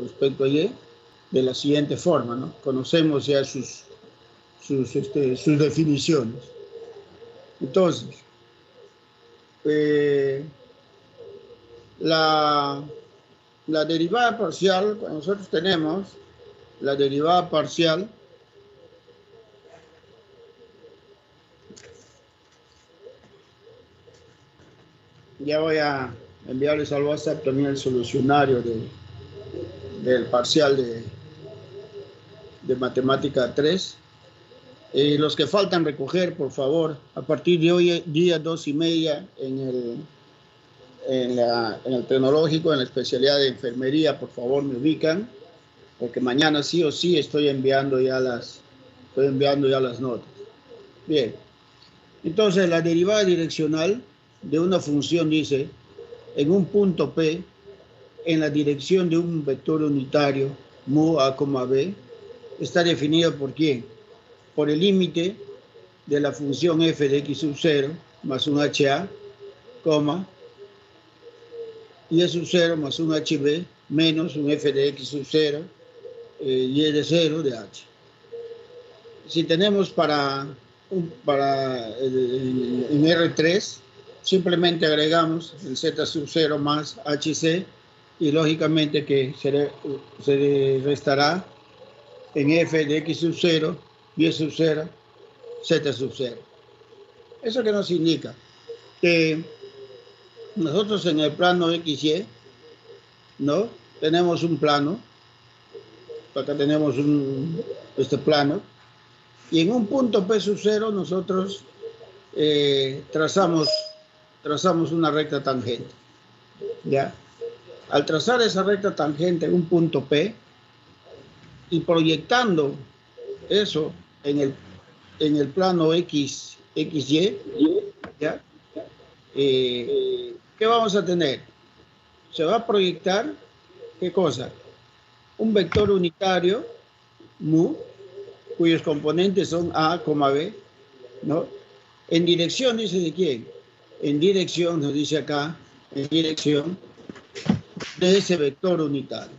respecto a Y de la siguiente forma, ¿no? Conocemos ya sus definiciones. Entonces, la derivada parcial, cuando nosotros tenemos la derivada parcial, ya voy a enviarles al WhatsApp también el solucionario del parcial de matemática 3. Los que faltan recoger, por favor, a partir de hoy, día 2:30, en el tecnológico, en la especialidad de enfermería, por favor, me ubican, porque mañana sí o sí estoy enviando ya las notas. Bien, entonces la derivada direccional de una función dice, en un punto P, en la dirección de un vector unitario, mu a, b, está definido por ¿quién? Por el límite de la función f de x sub 0 más un ha, y sub 0 más un hb menos un f de x sub 0 y de 0 de h. Si tenemos en R3, simplemente agregamos el z sub 0 más hc y lógicamente que se restará en f de x sub 0, y sub 0, z sub 0. ¿Eso qué nos indica? Que nosotros en el plano XY, ¿no? Tenemos un plano, acá tenemos este plano, y en un punto P sub 0 nosotros trazamos una recta tangente, ¿ya? Al trazar esa recta tangente en un punto P y proyectando eso en el plano XY, ¿ya? ¿Qué vamos a tener? Se va a proyectar, ¿qué cosa? Un vector unitario, mu, cuyos componentes son A, B, ¿no? En dirección, dice de quién? En dirección, nos dice acá, en dirección de ese vector unitario.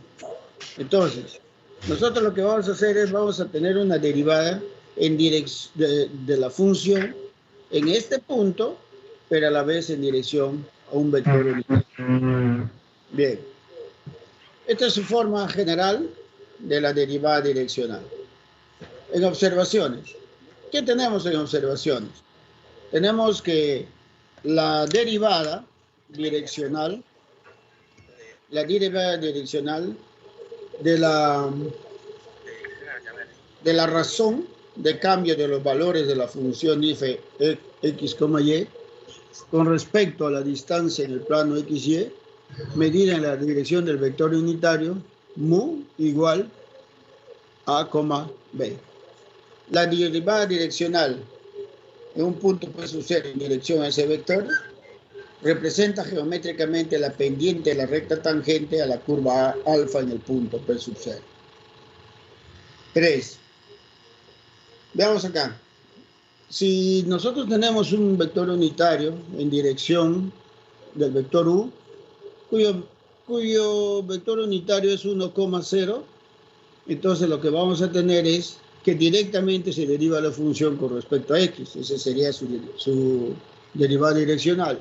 Entonces, nosotros lo que vamos a hacer es, vamos a tener una derivada en de la función en este punto, pero a la vez en dirección a un vector unitario. Bien. Esta es su forma general de la derivada direccional. En observaciones, ¿qué tenemos en observaciones? Tenemos que la derivada direccional de la razón de cambio de los valores de la función f x, y con respecto a la distancia en el plano XY, medida en la dirección del vector unitario, mu igual a, b. La derivada direccional en un punto P sub 0 en dirección a ese vector representa geométricamente la pendiente de la recta tangente a la curva alfa en el punto P sub 0. 3. Veamos acá. Si nosotros tenemos un vector unitario en dirección del vector u, cuyo vector unitario es 1,0, entonces lo que vamos a tener es que directamente se deriva la función con respecto a x. Ese sería su derivada direccional.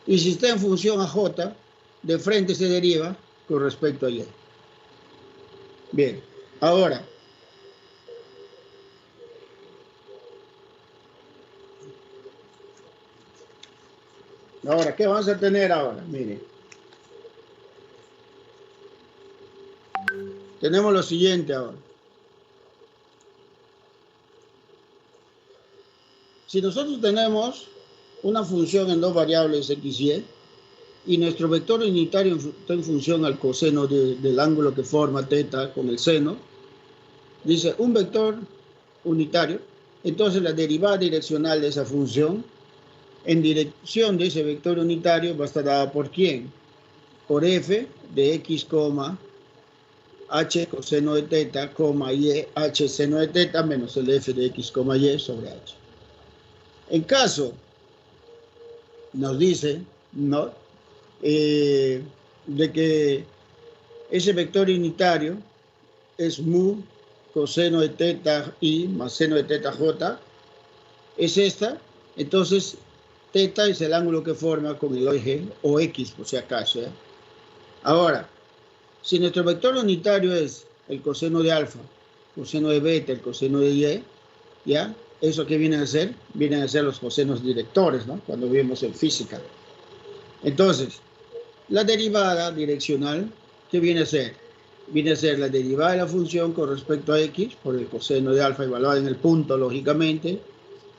Y si está en función a j, de frente se deriva con respecto a y. Bien, ahora, ¿qué vamos a tener ahora? Miren. Tenemos lo siguiente ahora. Si nosotros tenemos una función en dos variables x, y nuestro vector unitario está en función al coseno del ángulo que forma θ con el seno, dice un vector unitario, entonces la derivada direccional de esa función en dirección de ese vector unitario va a estar dada por ¿quién? Por f de x, h coseno de θ, y h seno de θ menos el f de x, y sobre h. En caso, nos dice, ¿no? De que Ese vector unitario es mu coseno de teta i más seno de teta j, es esta. Entonces, teta es el ángulo que forma con el eje, o x por si acaso, ¿eh? Ahora, si nuestro vector unitario es el coseno de alfa, coseno de beta, el coseno de y, ¿ya? ¿Eso qué viene a ser? Vienen a ser los cosenos directores, ¿no? Cuando vimos en física. Entonces, la derivada direccional, ¿qué viene a ser? Viene a ser la derivada de la función con respecto a x, por el coseno de alfa evaluado en el punto, lógicamente,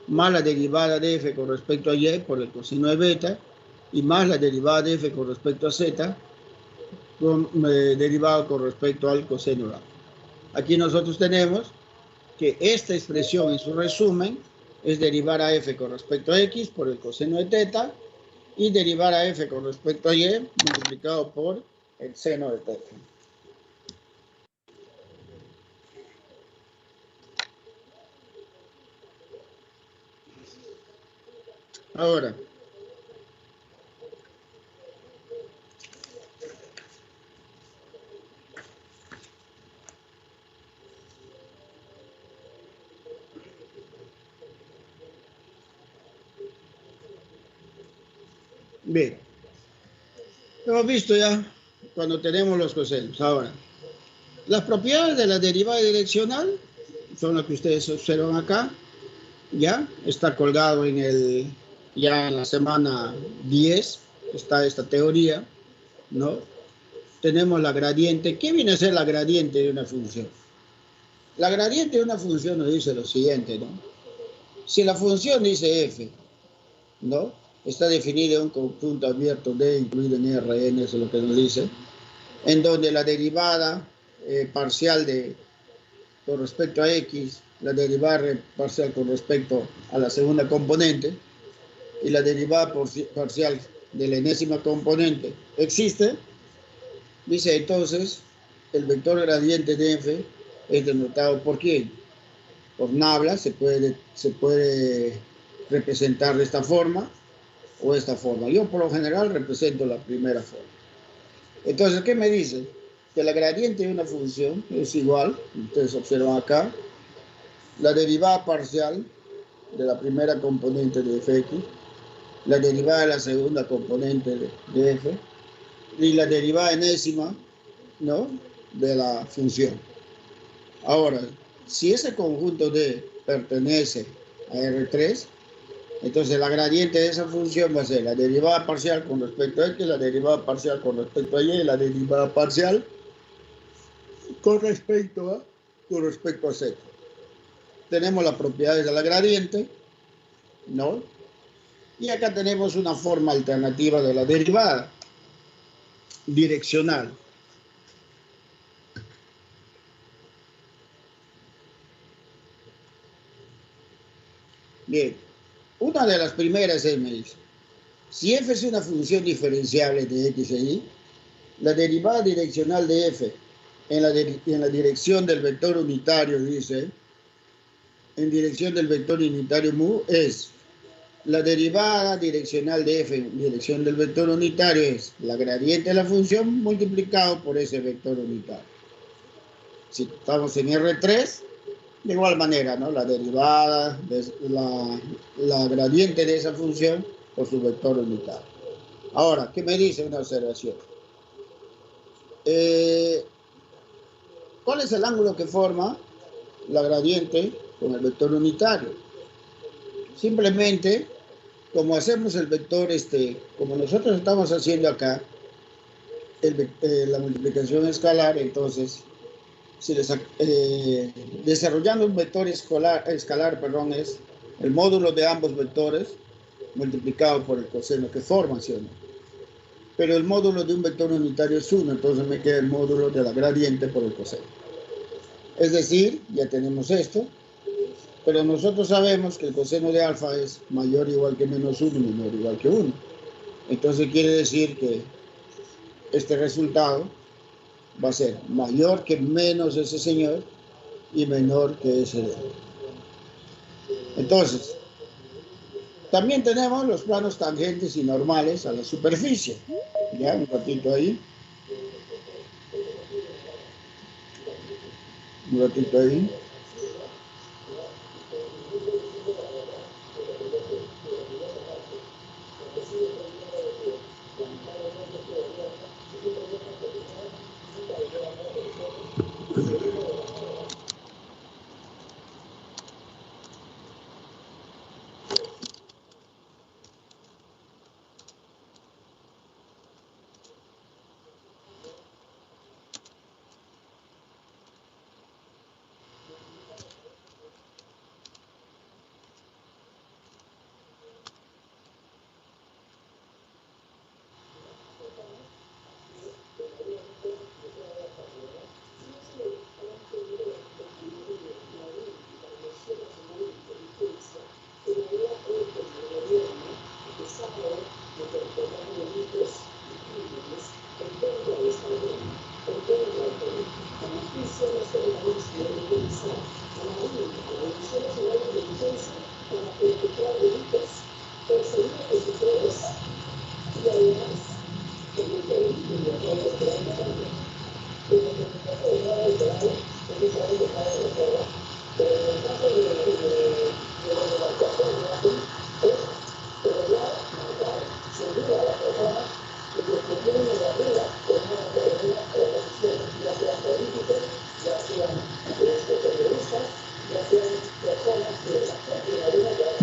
más la derivada de f con respecto a y, por el coseno de beta, y más la derivada de f con respecto a z, derivado con respecto al coseno de alfa. Aquí nosotros tenemos que esta expresión en su resumen es derivar a f con respecto a x por el coseno de teta y derivar a f con respecto a y multiplicado por el seno de teta. Ahora, bien, hemos visto ya cuando tenemos los cosenos. Ahora, las propiedades de la derivada direccional son las que ustedes observan acá. Ya está colgado ya en la semana 10, está esta teoría, ¿no? Tenemos la gradiente. ¿Qué viene a ser la gradiente de una función? La gradiente de una función nos dice lo siguiente, ¿no? Si la función dice f, ¿no? Está definida en un conjunto abierto D, incluido en Rn, eso es lo que nos dice, en donde la derivada parcial con respecto a x, la derivada parcial con respecto a la segunda componente y la derivada parcial de la enésima componente existe, dice entonces el vector gradiente de f es denotado por quién? Por nabla, se puede representar de esta forma o esta forma. Yo por lo general represento la primera forma. Entonces, ¿qué me dice? Que la gradiente de una función es igual, ustedes observan acá, la derivada parcial de la primera componente de fx, la derivada de la segunda componente de f y la derivada enésima, ¿no?, de la función. Ahora, si ese conjunto D pertenece a R3, entonces la gradiente de esa función va a ser la derivada parcial con respecto a x, la derivada parcial con respecto a y, y la derivada parcial con respecto a z. Tenemos las propiedades de la gradiente, ¿no? Y acá tenemos una forma alternativa de la derivada direccional. Bien, una de las primeras es, me dice, si f es una función diferenciable de x e y, la derivada direccional de f en la dirección del vector unitario, dice, en dirección del vector unitario mu, es la derivada direccional de f en dirección del vector unitario es la gradiente de la función multiplicado por ese vector unitario. Si estamos en R3, de igual manera, ¿no? La derivada, la gradiente de esa función por su vector unitario. Ahora, ¿qué me dice una observación? ¿Cuál es el ángulo que forma la gradiente con el vector unitario? Simplemente, como hacemos el vector, como nosotros estamos haciendo acá, la multiplicación escalar, entonces, si desarrollando un vector escalar, es el módulo de ambos vectores multiplicado por el coseno que forman, ¿sí o no? Pero el módulo de un vector unitario es 1, entonces me queda el módulo de la gradiente por el coseno. Es decir, ya tenemos esto, pero nosotros sabemos que el coseno de alfa es mayor o igual que menos 1 y menor o igual que 1. Entonces quiere decir que este resultado va a ser mayor que menos ese señor y menor que ese de él. Entonces, también tenemos los planos tangentes y normales a la superficie. Ya, un ratito ahí. Un ratito ahí.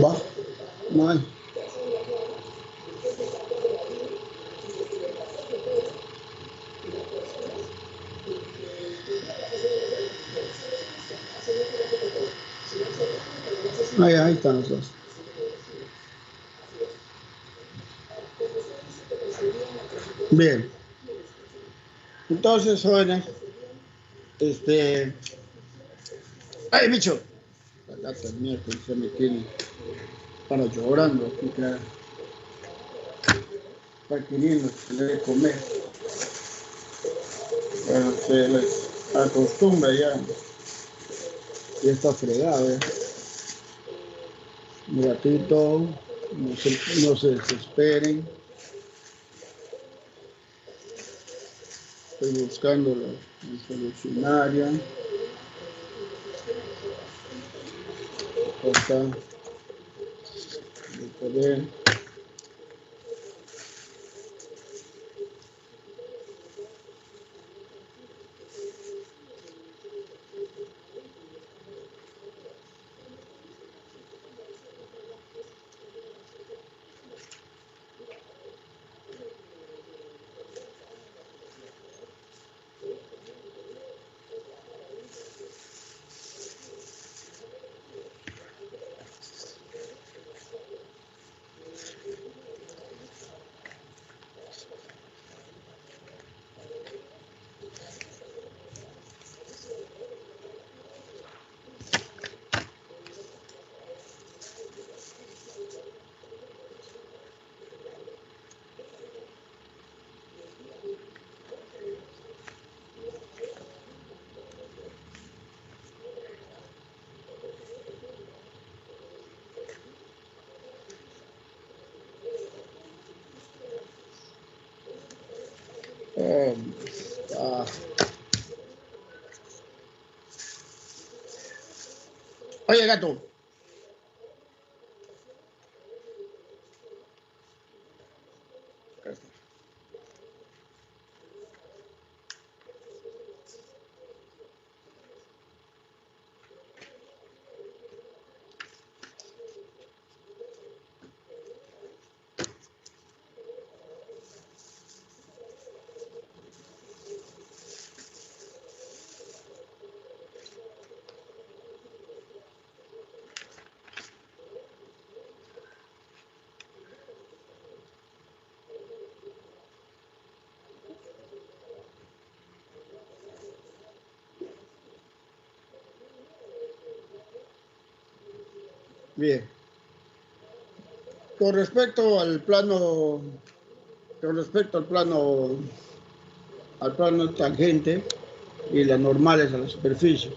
Va, no hay. Ahí están los dos. Bien. Entonces, jóvenes, ¡ay, bicho! La lata de miércoles se me tiene para llorando aquí, claro. Está queriendo que le dé comer. Bueno, se les acostumbra ya. Ya está fregado, ¿eh? Un ratito, no se desesperen. Estoy buscando la solucionaria. Acá está el poder. Oye, gato. Bien. Con respecto al plano tangente y las normales a las superficies.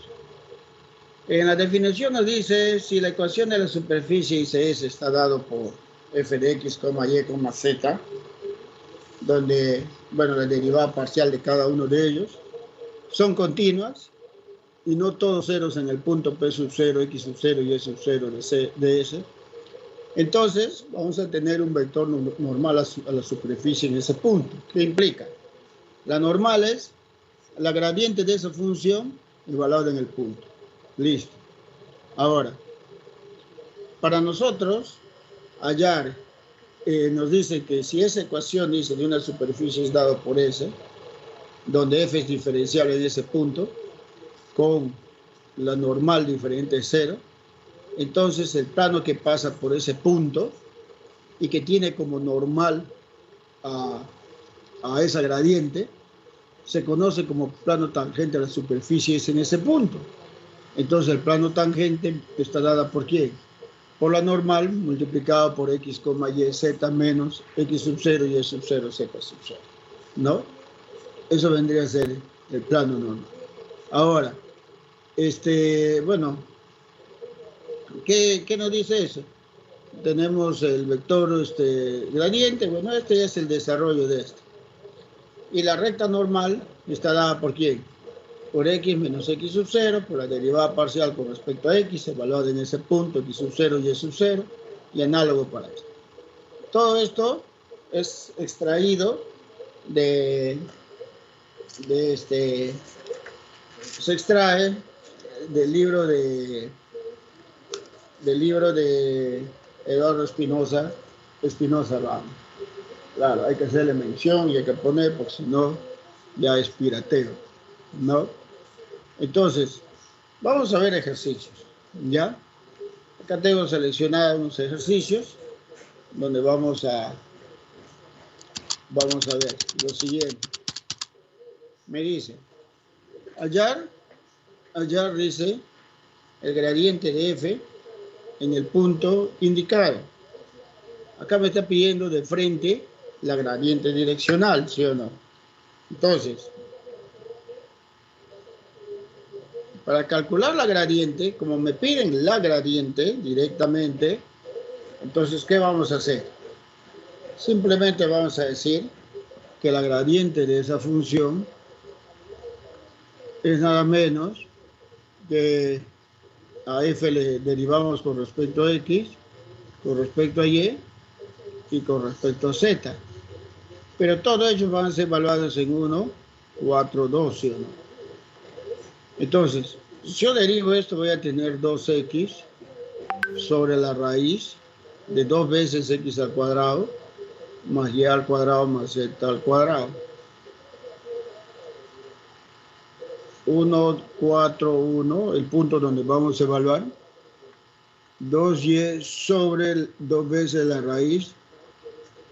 En la definición nos dice si la ecuación de la superficie ICS está dado por f de x, y, z, donde, bueno, la derivada parcial de cada uno de ellos son continuas, y no todos ceros en el punto P sub 0, X sub 0 y Y sub 0 de S, entonces vamos a tener un vector normal a la superficie en ese punto. ¿Qué implica? La normal es la gradiente de esa función evaluada en el punto. Listo. Ahora, para nosotros hallar, nos dice que si esa ecuación dice de una superficie es dado por S, donde F es diferenciable de ese punto, con la normal diferente de 0, entonces el plano que pasa por ese punto y que tiene como normal a esa gradiente, se conoce como plano tangente a la superficie en ese punto. Entonces el plano tangente está dada por ¿quién? Por la normal multiplicado por x, y, z menos x sub 0 y y sub 0, z sub 0. ¿No? Eso vendría a ser el plano normal. Ahora, bueno, ¿qué nos dice eso? Tenemos el vector gradiente, bueno, este es el desarrollo de esto. Y la recta normal está dada por ¿quién? Por x menos x sub 0, por la derivada parcial con respecto a x, evaluada en ese punto, x sub 0 y sub 0, y análogo para esto. Todo esto es extraído se extrae del libro de Eduardo Espinosa Ramos. Claro, hay que hacerle mención y hay que poner, porque si no, ya es pirateo, ¿no? Entonces, vamos a ver ejercicios, ¿ya? Acá tengo seleccionados unos ejercicios donde vamos a ver lo siguiente. Me dice, hallar dice el gradiente de F en el punto indicado. Acá me está pidiendo de frente la gradiente direccional, ¿sí o no? Entonces, para calcular la gradiente, como me piden la gradiente directamente, entonces, ¿qué vamos a hacer? Simplemente vamos a decir que la gradiente de esa función es nada menos que a f le derivamos con respecto a x, con respecto a y y con respecto a z. Pero todos ellos van a ser evaluados en 1, 4, 2, ¿sí o no? Entonces, si yo derivo esto, voy a tener 2x sobre la raíz de 2 veces x al cuadrado más y al cuadrado más z al cuadrado. 1, 4, 1, el punto donde vamos a evaluar. 2y sobre 2 veces la raíz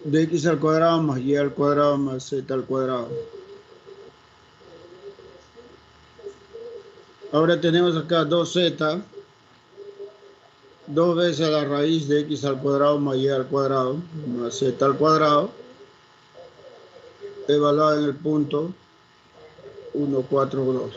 de x al cuadrado más y al cuadrado más z al cuadrado. Ahora tenemos acá 2z, 2 veces la raíz de x al cuadrado más y al cuadrado más z al cuadrado, evaluado en el punto 1, 4, 2.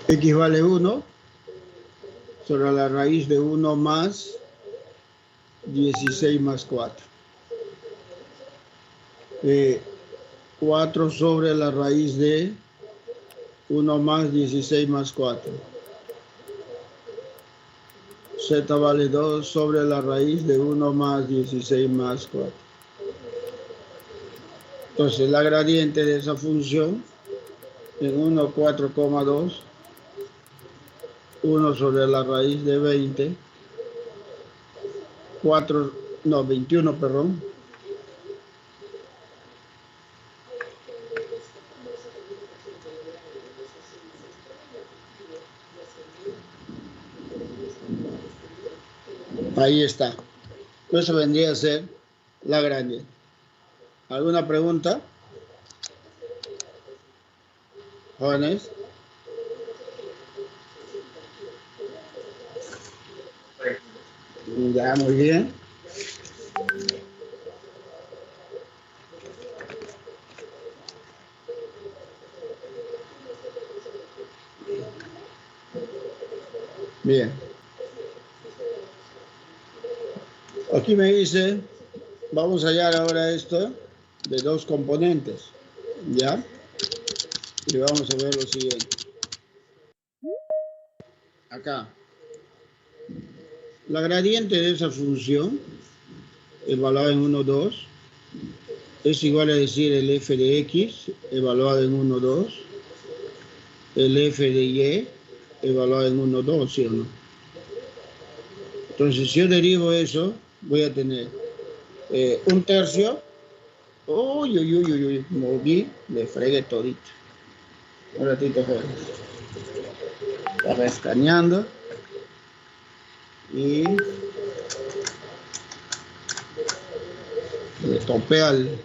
X vale 1 sobre la raíz de 1 más 16 más 4. 4 sobre la raíz de 1 más 16 más 4. Z vale 2 sobre la raíz de 1 más 16 más 4. Entonces la gradiente de esa función en 1, 4,2, 1 sobre la raíz de 20, 21, perdón. Ahí está. Eso vendría a ser la gradiente. ¿Alguna pregunta? Jóvenes. Ya, muy bien. Bien. Aquí me dice, vamos a hallar ahora esto de dos componentes, ¿ya? Y vamos a ver lo siguiente. Acá. La gradiente de esa función, evaluada en 1, 2, es igual a decir el f de x, evaluado en 1, 2, el f de y, evaluado en 1, 2, ¿sí o no? Entonces, si yo derivo eso, voy a tener un tercio. Uy, uy, uy, uy, uy, moví, le fregué todito. Un ratito, joven. Estaba escaneando. Y le topé al...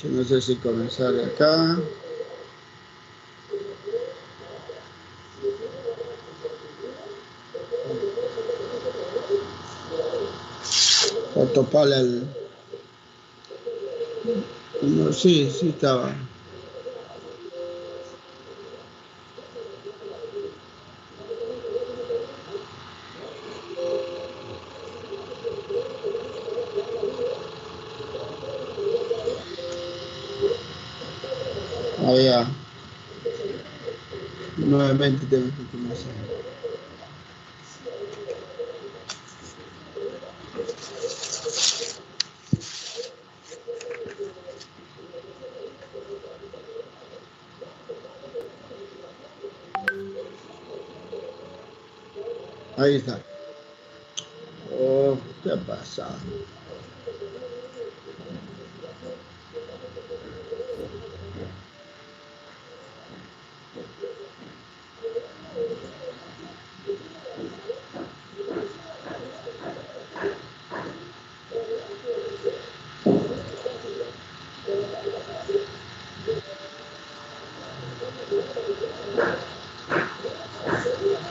No sé si comenzar de acá. O toparle al... No, sí, sí estaba. Había... Nuevamente tengo que comenzar. Ahí está. Oh, ¿qué ha pasado?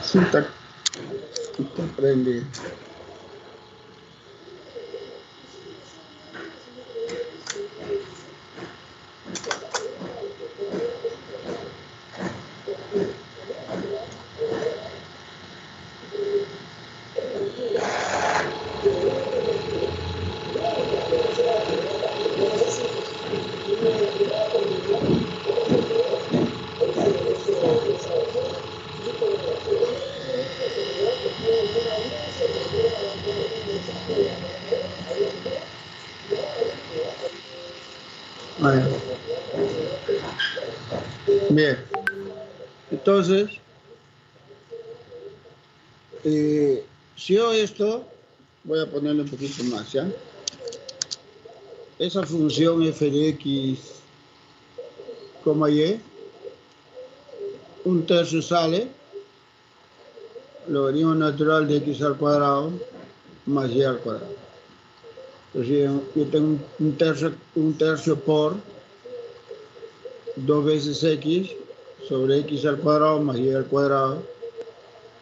Sí, está prendido. Bueno, bien. Entonces, si yo esto, voy a ponerle un poquito más, ¿ya? Esa función f de x, y, un tercio sale, logaritmo natural de x al cuadrado más y al cuadrado. Entonces yo tengo un tercio por 2 veces x sobre x al cuadrado más y al cuadrado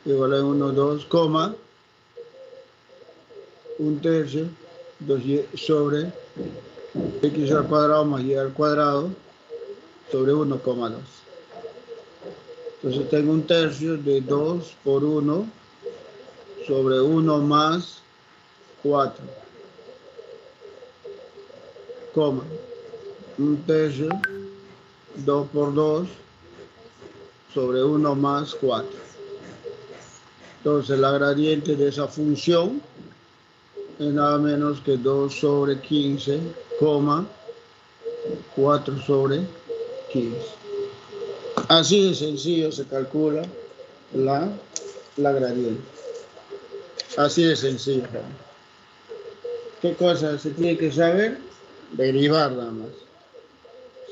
igual a 1, 2, coma, un tercio 2y sobre x al cuadrado más y al cuadrado sobre 1,2. Entonces tengo un tercio de 2 por 1 sobre 1 más 4, coma, un tercio 2 por 2 sobre 1 más 4. Entonces la gradiente de esa función es nada menos que 2 sobre 15, 4 sobre 15. Así de sencillo se calcula la gradiente. Así de sencillo. ¿Qué cosa se tiene que saber? Derivar nada más.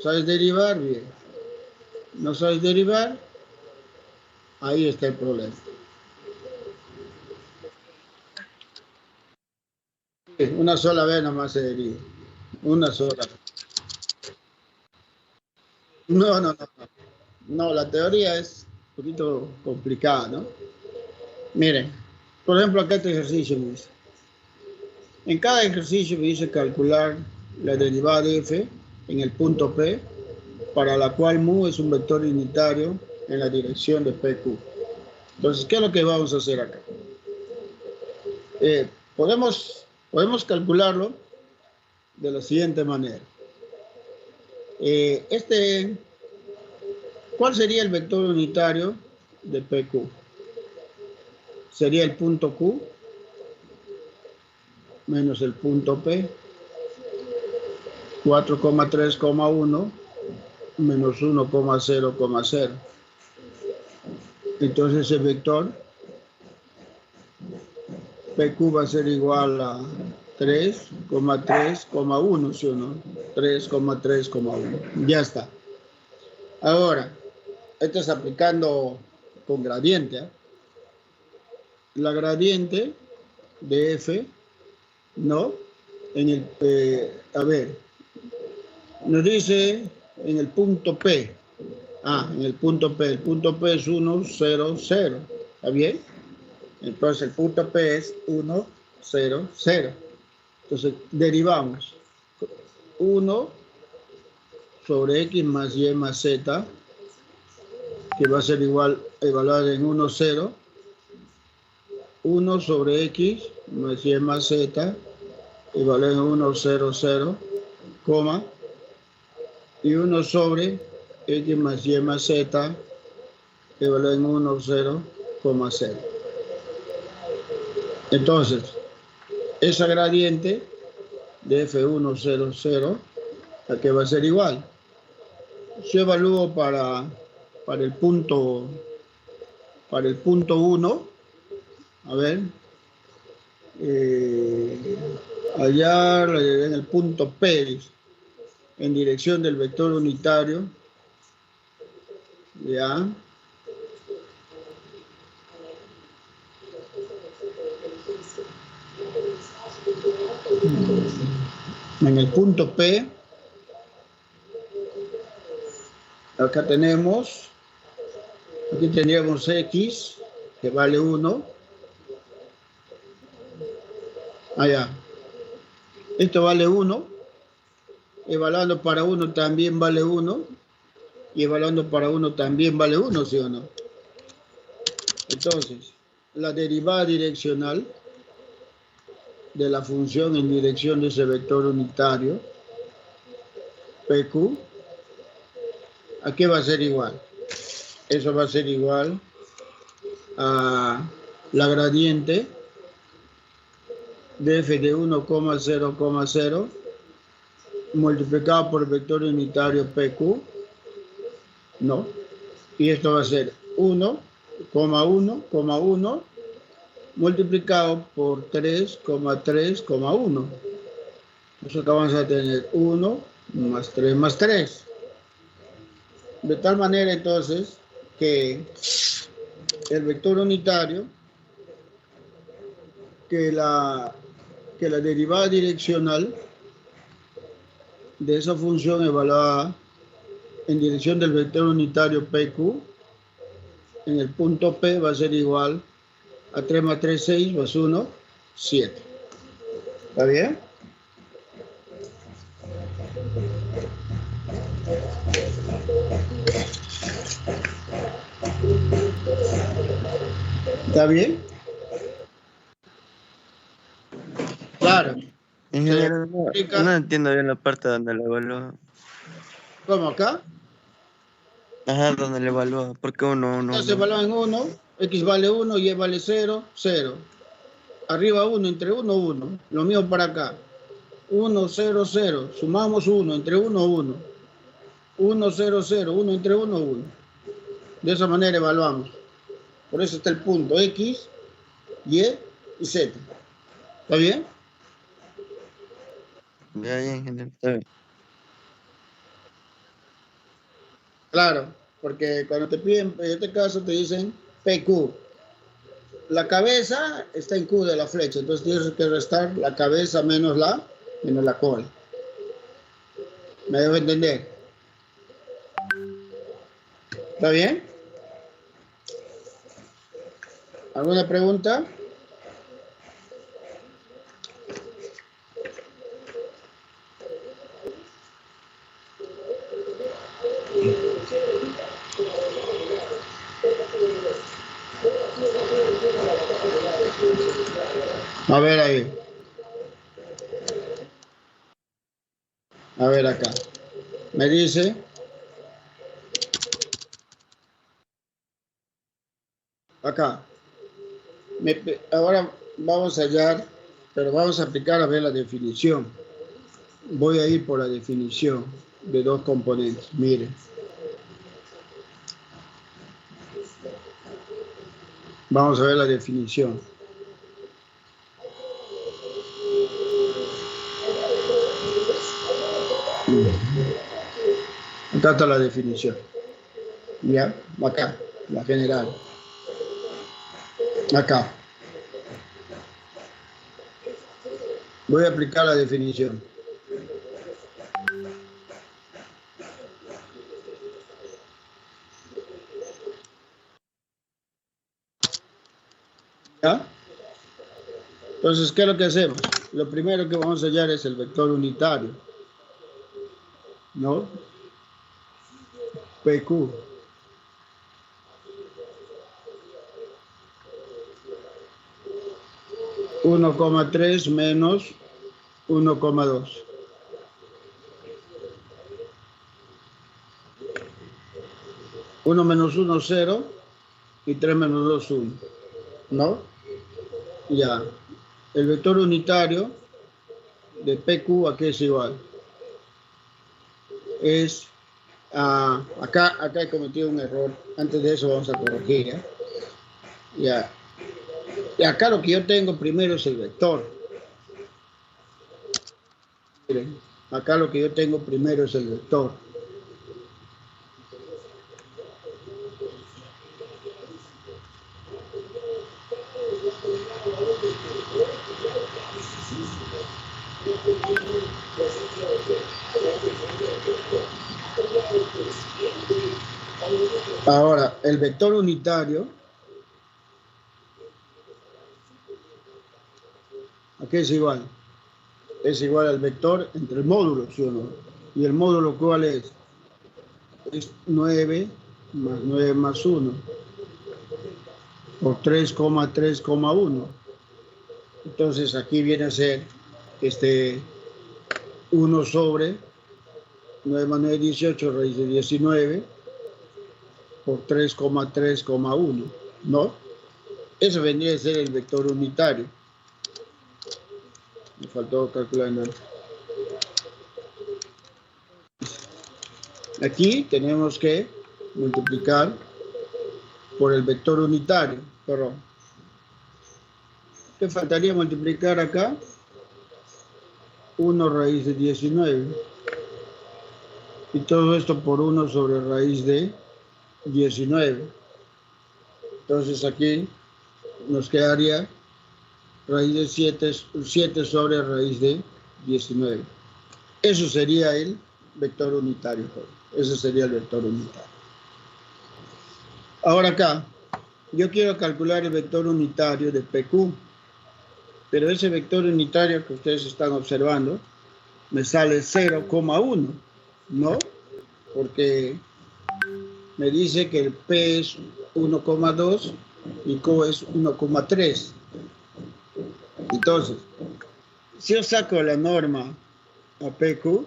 ¿Sabes derivar? Bien. ¿No sabes derivar? Ahí está el problema. Una sola vez nomás se deriva. Una sola. No, no, no. No, la teoría es un poquito complicada, ¿no? Miren, por ejemplo, acá este ejercicio me dice. En cada ejercicio me dice calcular la derivada de f en el punto P, para la cual mu es un vector unitario en la dirección de PQ. Entonces, ¿qué es lo que vamos a hacer acá? Podemos calcularlo de la siguiente manera. ¿Cuál sería el vector unitario de PQ? Sería el punto Q menos el punto P, 4,3,1 menos 1,0,0. Entonces el vector PQ va a ser igual a 3,3,1, ¿sí o no? 3,3,1. Ya está. Ahora, esto es aplicando con gradiente, ¿eh? La gradiente de F, ¿no? A ver, nos dice en el punto P. En el punto P. El punto P es 1, 0, 0. ¿Está bien? Entonces el punto P es 1, 0, 0. Entonces derivamos 1 sobre X más Y más Z, que va a ser igual, evaluar en 1, 0. 1 sobre X más Y más Z, evaluar en 1, 0, 0, coma, y 1 sobre X más Y más Z, evaluar en 1, 0, 0. Entonces, esa gradiente de F1, 0, 0, ¿a qué va a ser igual? Yo evalúo para el punto 1, a ver, allá en el punto P, en dirección del vector unitario, ya. En el punto P, acá tenemos, aquí tendríamos X, que vale 1. Allá. Esto vale 1. Evaluando para 1 también vale 1. Y evaluando para 1 también vale 1, ¿sí o no? Entonces, la derivada direccional de la función en dirección de ese vector unitario, PQ, ¿a qué va a ser igual? Eso va a ser igual a la gradiente de f de 1,0,0 multiplicado por el vector unitario PQ, ¿no? Y esto va a ser 1,1,1 multiplicado por 3,3,1. Entonces acá vamos a tener 1 más 3 más 3. De tal manera entonces que el vector unitario, que la derivada direccional de esa función evaluada en dirección del vector unitario PQ en el punto P va a ser igual a 3 más 3, 6 más 1, 7. ¿Está bien? ¿Está bien? Claro. Ingeniero, no entiendo bien la parte donde lo evalúa. ¿Cómo acá? Ajá, donde le evalúa. ¿Por qué 1, 1, Entonces 1? evalúa en 1, X vale 1, Y vale 0, 0. Arriba 1, entre 1, 1. Lo mismo para acá. 1, 0, 0. Sumamos 1, entre 1, 1. 1, 0, 0. 1 entre 1, 1. De esa manera evaluamos. Por eso está el punto X, Y y Z. ¿Está bien? Ya, ingeniero, está bien. Claro, porque cuando te piden, en este caso te dicen PQ. La cabeza está en Q de la flecha, entonces tienes que restar la cabeza menos la cola. ¿Me debo entender? ¿Está bien? ¿Alguna pregunta? A ver ahí. A ver acá. Me dice. Acá. Ahora vamos a hallar, pero vamos a aplicar a ver la definición. Voy a ir por la definición de dos componentes. Miren. Vamos a ver la definición. Acá está la definición. ¿Ya? Acá, la general. Acá. Voy a aplicar la definición. ¿Ya? Entonces, ¿qué es lo que hacemos? Lo primero que vamos a hallar es el vector unitario, ¿no? PQ. (1,3 menos 1,2). Uno menos 1, 0, y 3 menos 2, 1, ¿no? Ya. El vector unitario de PQ, ¿a qué es igual? Es, acá he cometido un error. Antes de eso vamos a corregir, ¿ya? Ya. Y acá lo que yo tengo primero es el vector. Miren, acá lo que yo tengo primero es el vector. Ahora, el vector unitario, ¿a qué es igual? Es igual al vector entre el módulo, ¿sí o no? ¿Y el módulo cuál es? Es 9 más 9 más 1, por 3,3,1. Entonces aquí viene a ser 1 sobre 9 más 9, 18, raíz de 19, por 3,3,1, ¿no? Eso vendría a ser el vector unitario. Me faltó calcular nada. Aquí tenemos que multiplicar por el vector unitario, perdón. ¿Qué faltaría multiplicar acá? 1 raíz de 19. Y todo esto por 1 sobre raíz de 19. Entonces aquí nos quedaría raíz de 7 sobre raíz de 19. Eso sería el vector unitario. Ese sería el vector unitario. Ahora acá, yo quiero calcular el vector unitario de PQ. Pero ese vector unitario que ustedes están observando me sale 0,1, ¿no? Porque me dice que el P es 1,2 y Q es 1,3. Entonces, si yo saco la norma a PQ,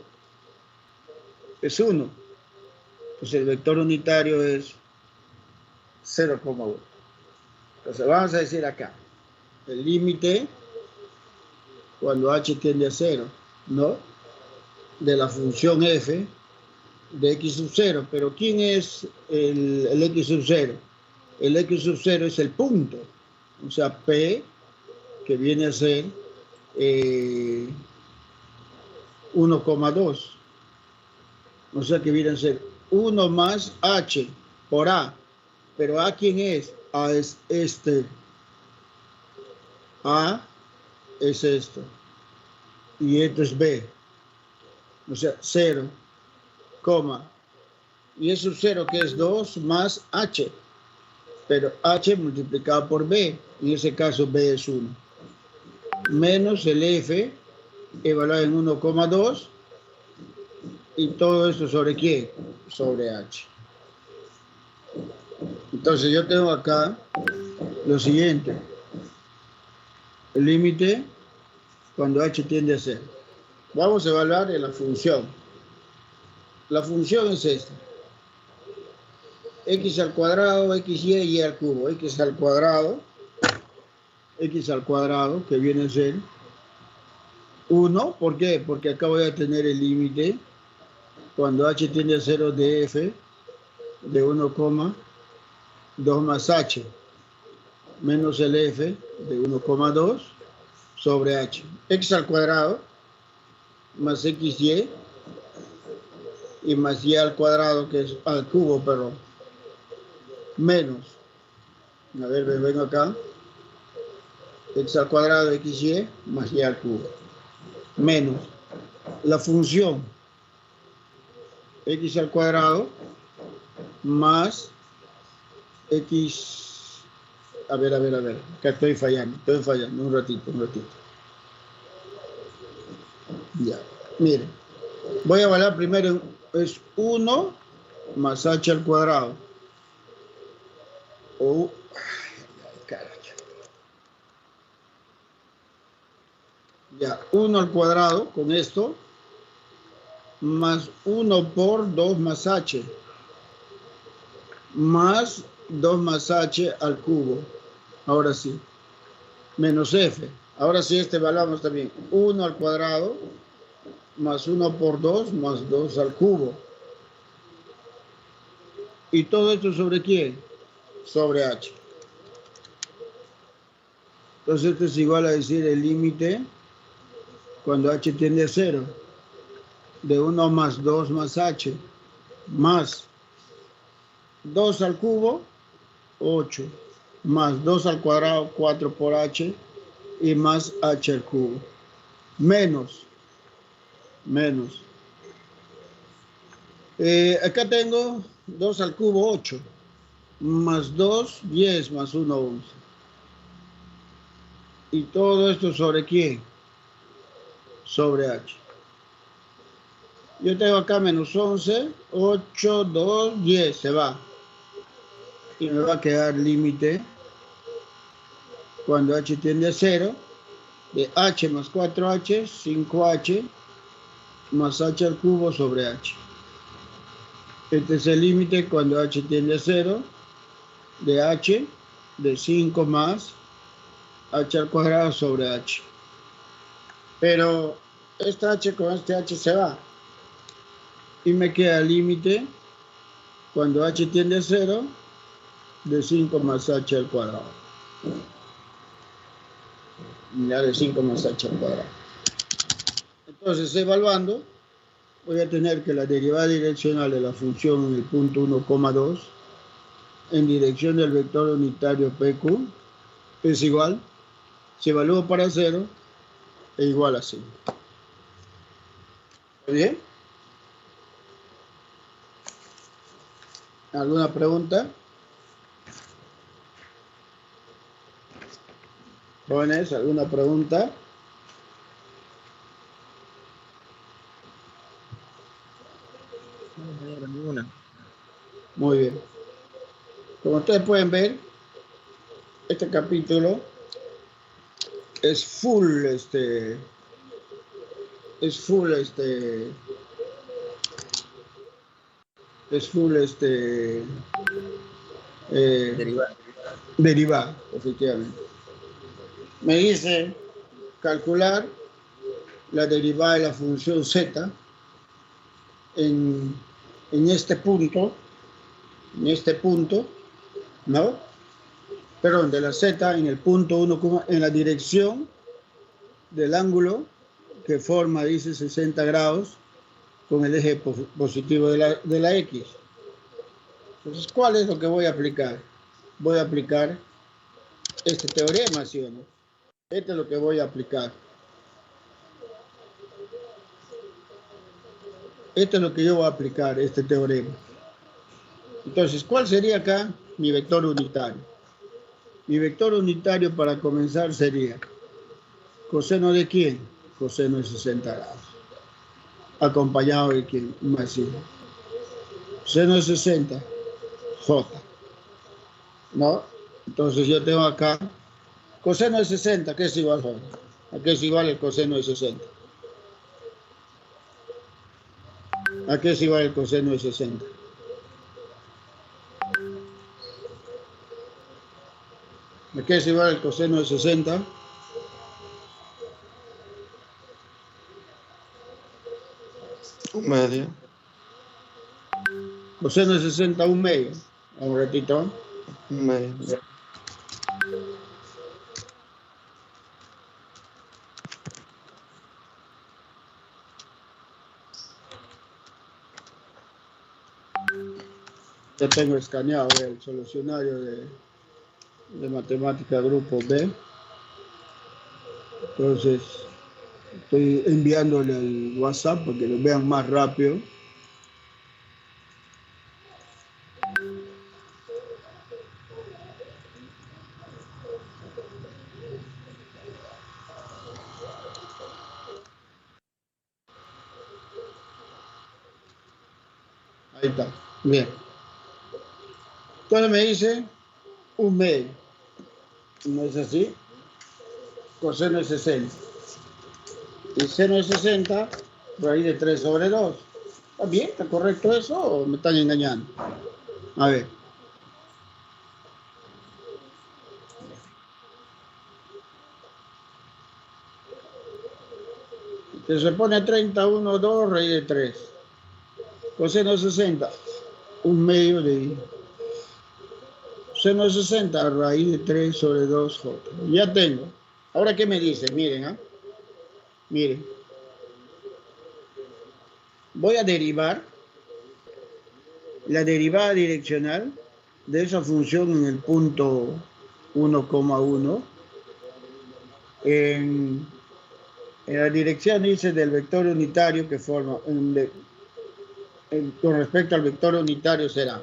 es 1. Pues el vector unitario es 0,1. Entonces, vamos a decir acá, el límite cuando h tiende a 0, ¿no? De la función f de x sub 0. Pero ¿quién es el x sub 0? El x sub 0 es el punto. O sea, P, que viene a ser 1,2. O sea, que viene a ser 1 más h por a. Pero a, ¿quién es? A es este. A es esto. Y esto es b. O sea, 0, coma. Y es sub 0 que es 2 más h. Pero h multiplicado por b. En ese caso b es 1. Menos el f evaluado en 1,2. Y todo esto sobre quién? Sobre h. Entonces yo tengo acá lo siguiente. El límite cuando h tiende a 0. Vamos a evaluar la función. La función es esta. X al cuadrado, XY, Y al cubo. X al cuadrado, que viene a ser 1. ¿Por qué? Porque acá voy a tener el límite cuando h tiende a 0 de f de 1,2 más h menos el f de 1,2 sobre h. X al cuadrado más XY y más Y al cuadrado, que es al cubo, perdón, menos, a ver, vengo acá, X al cuadrado, XY más Y al cubo, menos la función X al cuadrado más X, a ver, acá estoy fallando, un ratito. Ya, miren, voy a evaluar primero, es 1 más h al cuadrado. O, ya, 1 al cuadrado con esto, más 1 por 2 más h, más 2 más h al cubo. Ahora sí, menos f. Ahora sí, evaluamos también. 1 al cuadrado, más 1 por 2, más 2 al cubo. ¿Y todo esto sobre quién? Sobre h. Entonces esto es igual a decir el límite cuando h tiende a 0 de 1 más 2 más h más 2 al cubo, 8, más 2 al cuadrado, 4 por h, y más h al cubo, menos. Acá tengo 2 al cubo, 8, más 2, 10, más 1, 11. ¿Y todo esto sobre quién? Sobre h. Yo tengo acá menos 11, 8, 2, 10, se va. Y me va a quedar límite cuando h tiende a 0 de h más 4h, 5h, más h al cubo sobre h. Este es el límite cuando h tiende a 0 de h de 5 más h al cuadrado sobre h. Pero este h con este h se va. Y me queda límite cuando h tiende a 0 de 5 más h al cuadrado. Ya de 5 más h al cuadrado. Entonces, evaluando, voy a tener que la derivada direccional de la función en el punto 1,2 en dirección del vector unitario PQ es igual, si evalúo para 0, es igual a 5. ¿Está bien? ¿Alguna pregunta? Jóvenes, ¿alguna pregunta? Ninguna. Muy bien. Como ustedes pueden ver, este capítulo es full, derivada, efectivamente. Me dice calcular la derivada de la función z en este punto, ¿no? Perdón, de la z en el punto 1, en la dirección del ángulo que forma, dice, 60 grados con el eje positivo de la x. Entonces, ¿cuál es lo que voy a aplicar? Voy a aplicar este teorema, ¿sí o no? Esto es lo que voy a aplicar. Esto es lo que yo voy a aplicar, este teorema. Entonces, ¿cuál sería acá mi vector unitario? Mi vector unitario para comenzar sería coseno de quién? Coseno de 60 grados. ¿Acompañado de quién? Más 100. Coseno de 60, J. ¿no? Entonces yo tengo acá coseno de 60, ¿qué es igual a? ¿A qué es igual el coseno de 60? ¿A qué es igual el coseno de 60? ¿A qué es igual el coseno de 60? Un medio. Coseno de 60, un medio. Un ratito. Un medio. Ya tengo escaneado el solucionario de matemática grupo B. Entonces, estoy enviándole al WhatsApp para que lo vean más rápido. Ahí está. Bien. Entonces me dice un medio. ¿No es así? Coseno de 60. Y seno de 60, raíz de 3 sobre 2. ¿Está bien? ¿Está correcto eso o me están engañando? A ver. Que se pone 31, 2, raíz de 3. Coseno de 60, un medio de seno de 60, raíz de 3 sobre 2J. Ya tengo. Ahora, ¿qué me dice? Miren, ¿ah? Miren. Voy a derivar la derivada direccional de esa función en el punto 1,1 en la dirección, dice, del vector unitario que forma, con respecto al vector unitario será.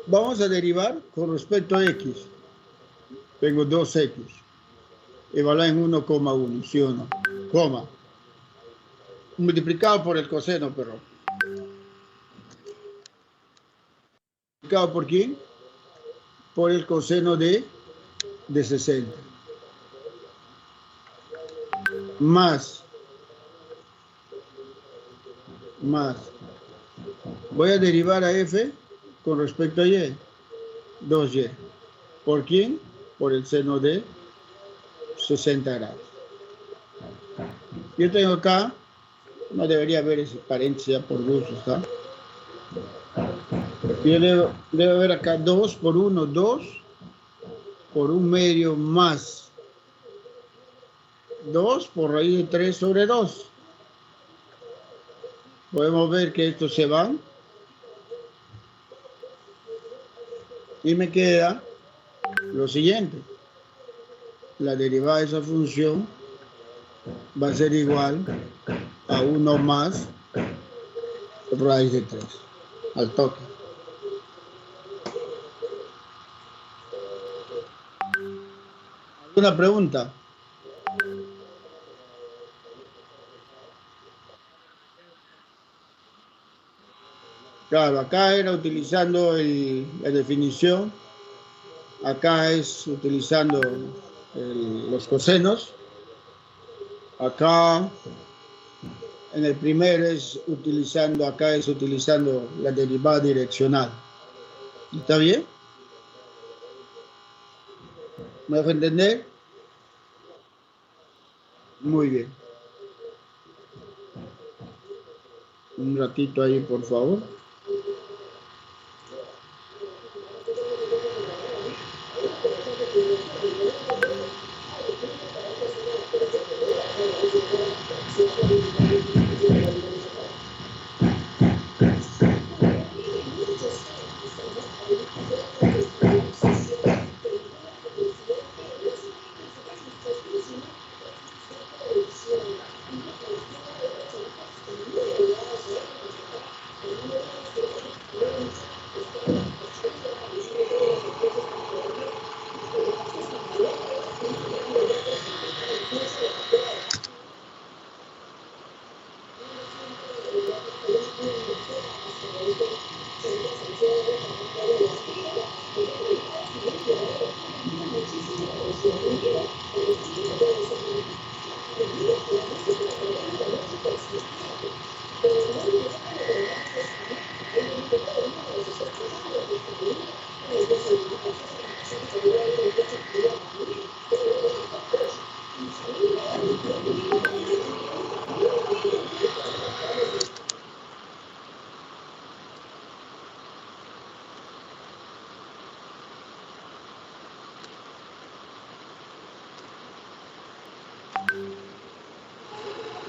Vamos a derivar con respecto a x. Tengo 2x. Evaluar en 1,1, ¿sí o no? Coma. Multiplicado por el coseno, pero. ¿Multiplicado por quién? Por el coseno de 60. Más. Voy a derivar a f con respecto a y. 2y. ¿Por quién? Por el seno de 60 grados. Yo tengo acá, no debería haber ese paréntesis por gusto, ¿está? Yo debo haber acá 2 por 1, 2 por un medio más 2 por raíz de 3 sobre 2. Podemos ver que estos se van. Y me queda lo siguiente. La derivada de esa función va a ser igual a 1 más raíz de 3. Al toque. ¿Alguna pregunta? Claro, acá era utilizando la definición. Acá es utilizando los cosenos. Acá en el primero acá es utilizando la derivada direccional. ¿Está bien? ¿Me dejo entender? Muy bien. Un ratito ahí, por favor.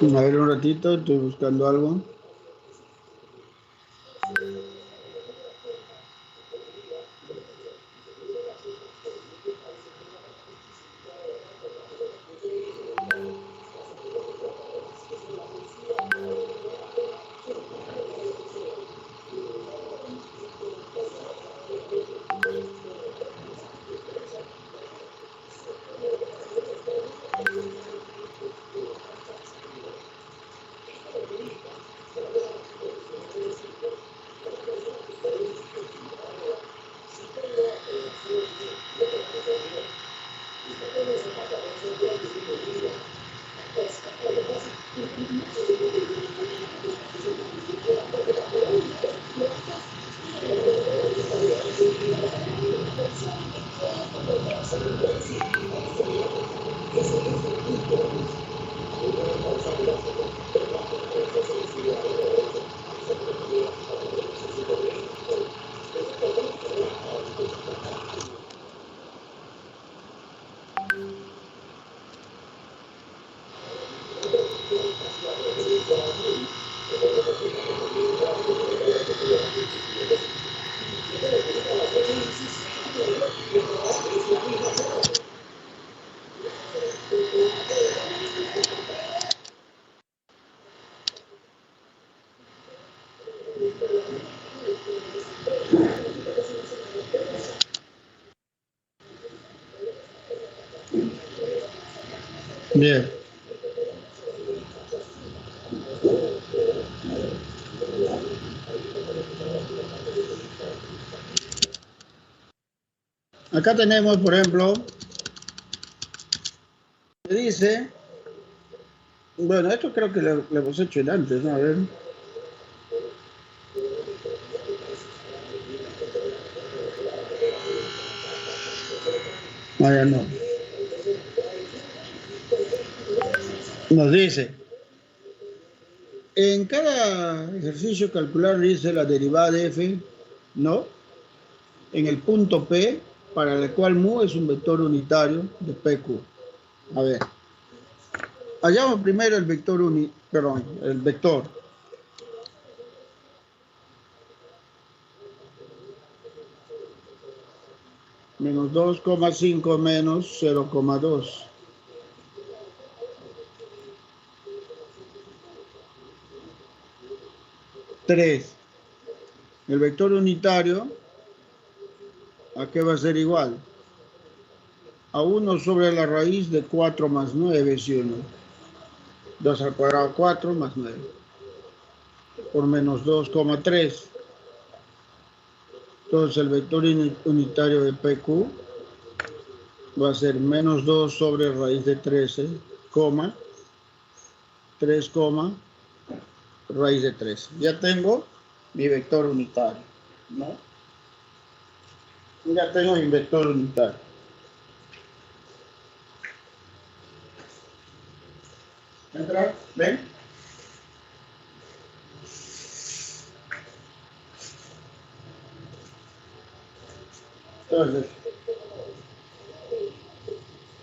A ver un ratito, estoy buscando algo. Bien. Acá tenemos, por ejemplo, que dice, bueno, esto creo que lo hemos hecho antes, ¿no? A ver. Ah, ya no. Nos dice, en cada ejercicio calcular, dice la derivada de f, ¿no? En el punto P, para el cual mu es un vector unitario de PQ. A ver, hallamos primero el vector el vector. Menos 2,5 menos 0,2. Tres. El vector unitario, ¿a qué va a ser igual? A 1 sobre la raíz de 4 más 9, ¿sí o no? 2 al cuadrado 4 más 9. Por menos 2,3. Entonces el vector unitario de PQ va a ser menos 2 sobre raíz de 13, 3, raíz de 13. Ya tengo mi vector unitario, ¿no? Ya tengo mi vector unitario. ¿Entra? ¿Ven? Entonces,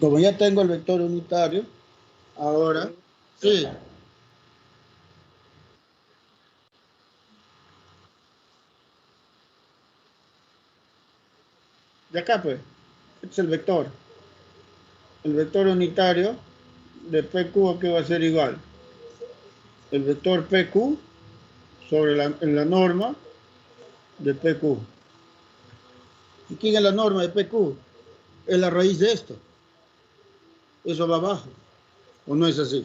como ya tengo el vector unitario, ahora, sí. De acá, pues, este es el vector. El vector unitario de PQ, ¿qué va a ser igual? El vector PQ sobre la norma de PQ. ¿Y quién es la norma de PQ? Es la raíz de esto. Eso va abajo. ¿O no es así?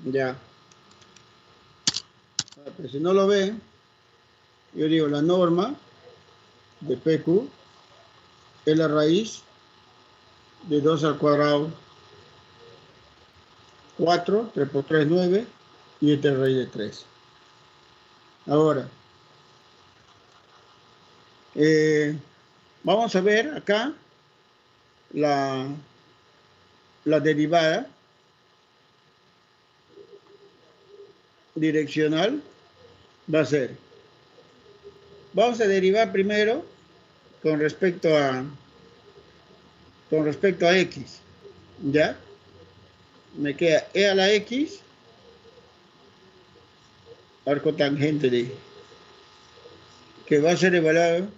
Ya. Pero si no lo ven, yo digo la norma de PQ es la raíz de 2 al cuadrado 4, 3 por 3, 9, y esta es raíz de 3. Ahora, vamos a ver acá la derivada direccional. Va a ser, vamos a derivar primero con respecto a x. ¿Ya? Me queda E a la X, arco tangente de, que va a ser evaluado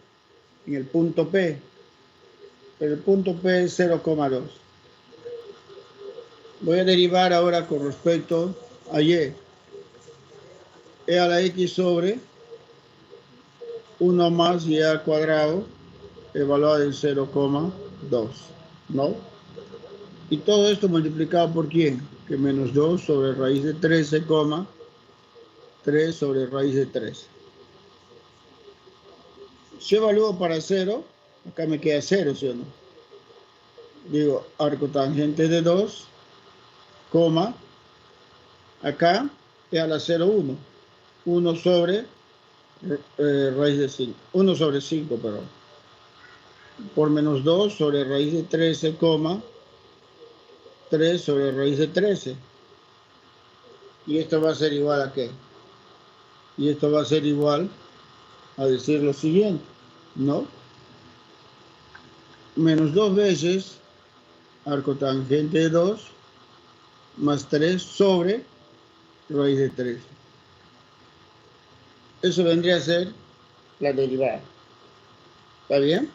en el punto P. El punto P es 0,2. Voy a derivar ahora con respecto a Y. E a la X sobre 1 más Y al cuadrado, evaluado en 0,2, ¿no? Y todo esto multiplicado por ¿quién? Que menos 2 sobre raíz de 13, 3 sobre raíz de 13. Si evalúo para 0, acá me queda 0, ¿sí o no? Digo, arco tangente de 2, acá E a la 0, 1. 1 sobre raíz de 5. 1 sobre 5, perdón. Por menos 2 sobre raíz de 13, 3 sobre raíz de 13. Y esto va a ser igual a ¿qué? Y esto va a ser igual a decir lo siguiente, ¿no? Menos 2 veces arco tangente de 2 más 3 sobre raíz de 13. Eso vendría a ser la derivada. ¿Está bien?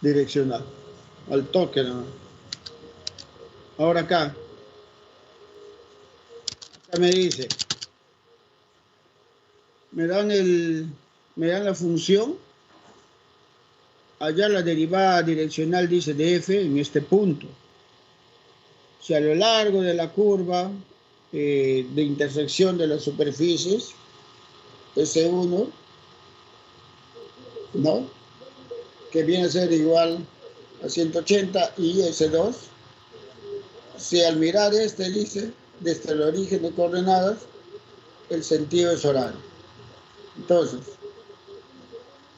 Direccional. Al toque, ¿no? Ahora acá me dice, me dan la función, allá la derivada direccional dice de f en este punto. Si a lo largo de la curva de intersección de las superficies, S1, ¿no? Que viene a ser igual a 180 y S2, si al mirar este dice, desde el origen de coordenadas, el sentido es horario. Entonces,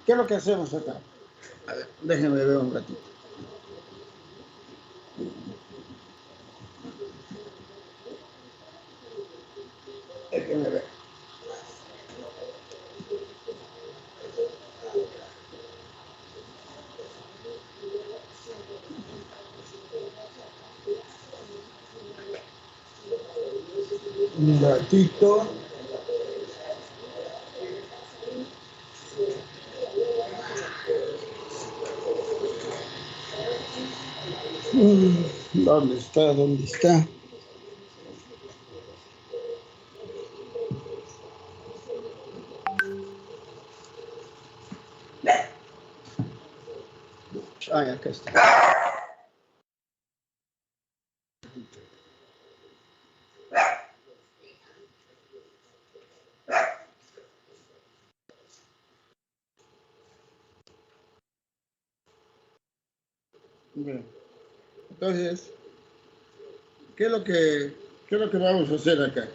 ¿qué es lo que hacemos acá? A ver, déjenme ver un ratito. Déjenme ver. Un ratito. ¿Dónde está? ¿Dónde está? Ay, acá está. Bien. Entonces, ¿qué es lo que vamos a hacer acá?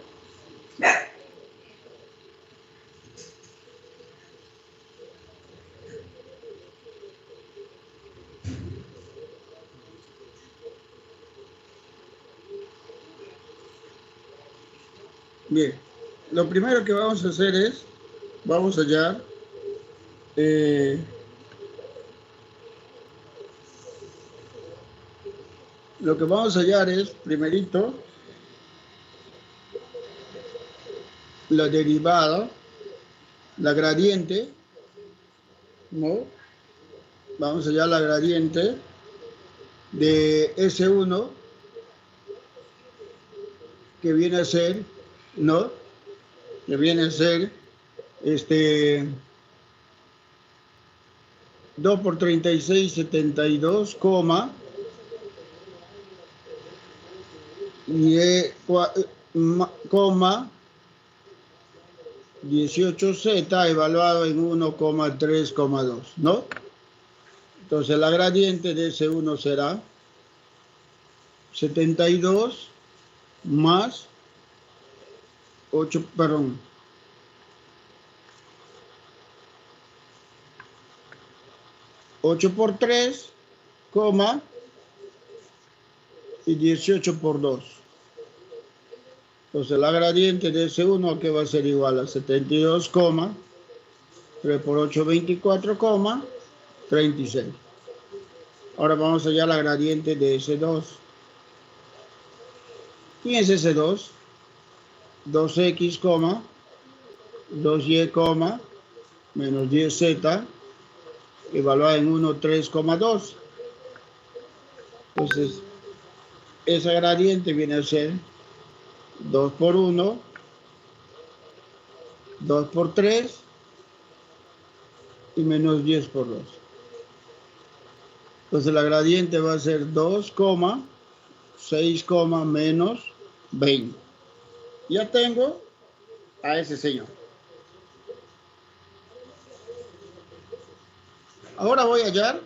Bien, lo primero que vamos a hacer es, vamos a hallar lo que vamos a hallar es, primerito, la derivada, la gradiente, ¿no? Vamos a hallar la gradiente de S1, que viene a ser, ¿no? Que viene a ser, 2 por 36, 72, coma 18z evaluado en 1,3,2, ¿no? Entonces la gradiente de S1 será 72 más 8, perdón, 8 por 3, y 18 por 2. Entonces la gradiente de S1 que va a ser igual a 72, 3 por 8, 24, 36. Ahora vamos allá a la gradiente de S2. ¿Quién es S2? 2x, 2y, menos 10z, evaluada en 1, 3,2. Entonces, esa gradiente viene a ser 2 por 1, 2 por 3 y menos 10 por 2. Entonces la gradiente va a ser 2, 6, menos 20. Ya tengo a ese señor. Ahora voy a hallar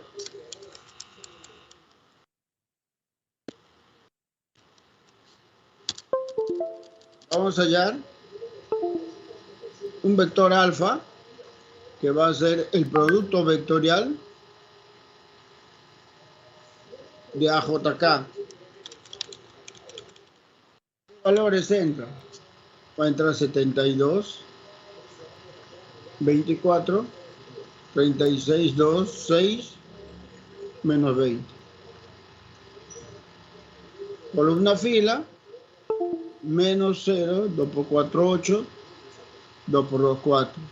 vamos a hallar un vector alfa que va a ser el producto vectorial de AJK. ¿Qué valores entran? Va a entrar 72, 24, 36, 2, 6, menos 20. Columna fila, menos 0, 2 por 4, 8, 2 por 2, 4.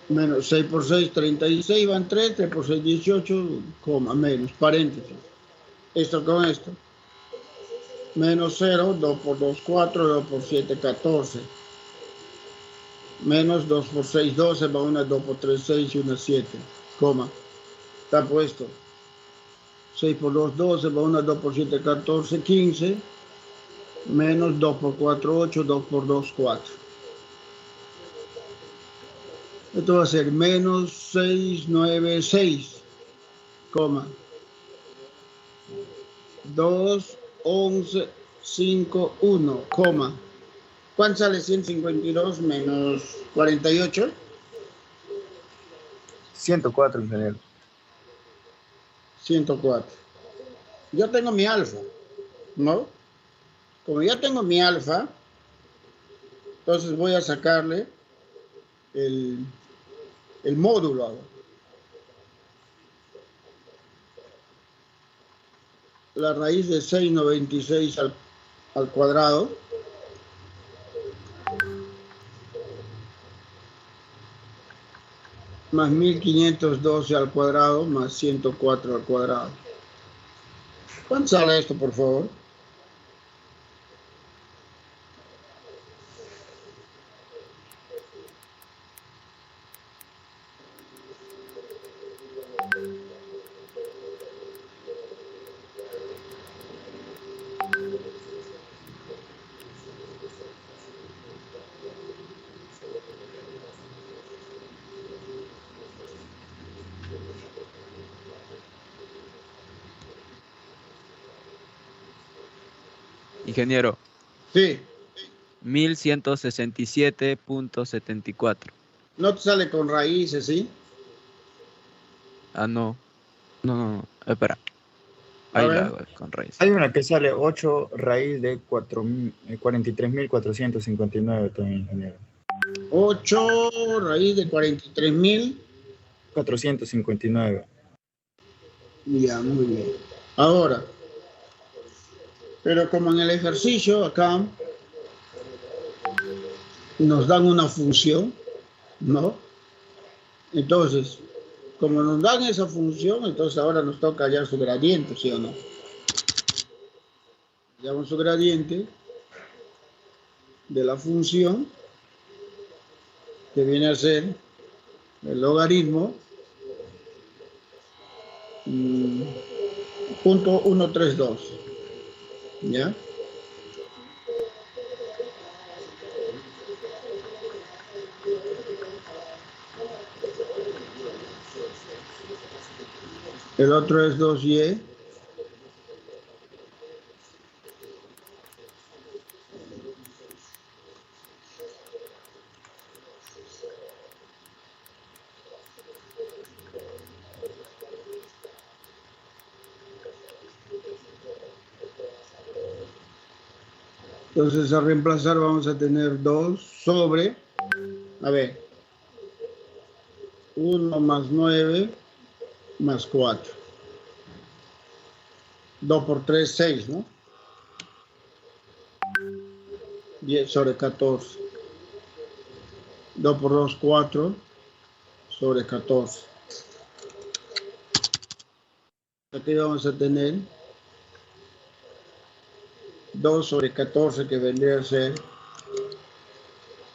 Menos 6 por 6, 36, van 3, 3 por 6, 18, coma, menos, paréntesis. Esto con esto. Menos 0, 2 por 2, 4, 2 por 7, 14. Menos 2 por 6, 12, va una 2 por 3, 6 y una 7, coma. Está puesto. 6 por 2, 12, va una 2 por 7, 14, 15. Menos 2 por 4, 8, 2 por 2, 4. Esto va a ser menos 6, 9, 6, coma. 2, 11, 5, 1, coma. ¿Cuánto sale 152 menos 48? 104, ingeniero. 104. Yo tengo mi alfa, ¿no? Como ya tengo mi alfa, entonces voy a sacarle el módulo ahora. La raíz de 696 al cuadrado más 1512 al cuadrado más 104 al cuadrado. ¿Cuánto sale esto, por favor? Ingeniero. Sí. 1167.74. ¿No te sale con raíces, sí? Ah, no. No. Espera. Ahí la hago con raíz. Hay una que sale 8 raíz de 43.459 también, ingeniero. 8 raíz de 43.459. Ya, muy bien. Ahora, pero como en el ejercicio acá nos dan una función, ¿no? Entonces, como nos dan esa función, entonces ahora nos toca hallar su gradiente, ¿sí o no? Hallamos su gradiente de la función, que viene a ser el logaritmo punto 132, ¿ya? El otro es 2y. Entonces, a reemplazar vamos a tener 2 sobre, a ver, 1 más 9 más 4. 2 por 3, 6, ¿no? 10 sobre 14. 2 por 2, 4 sobre 14. Aquí vamos a tener 2 sobre 14, que vendría a ser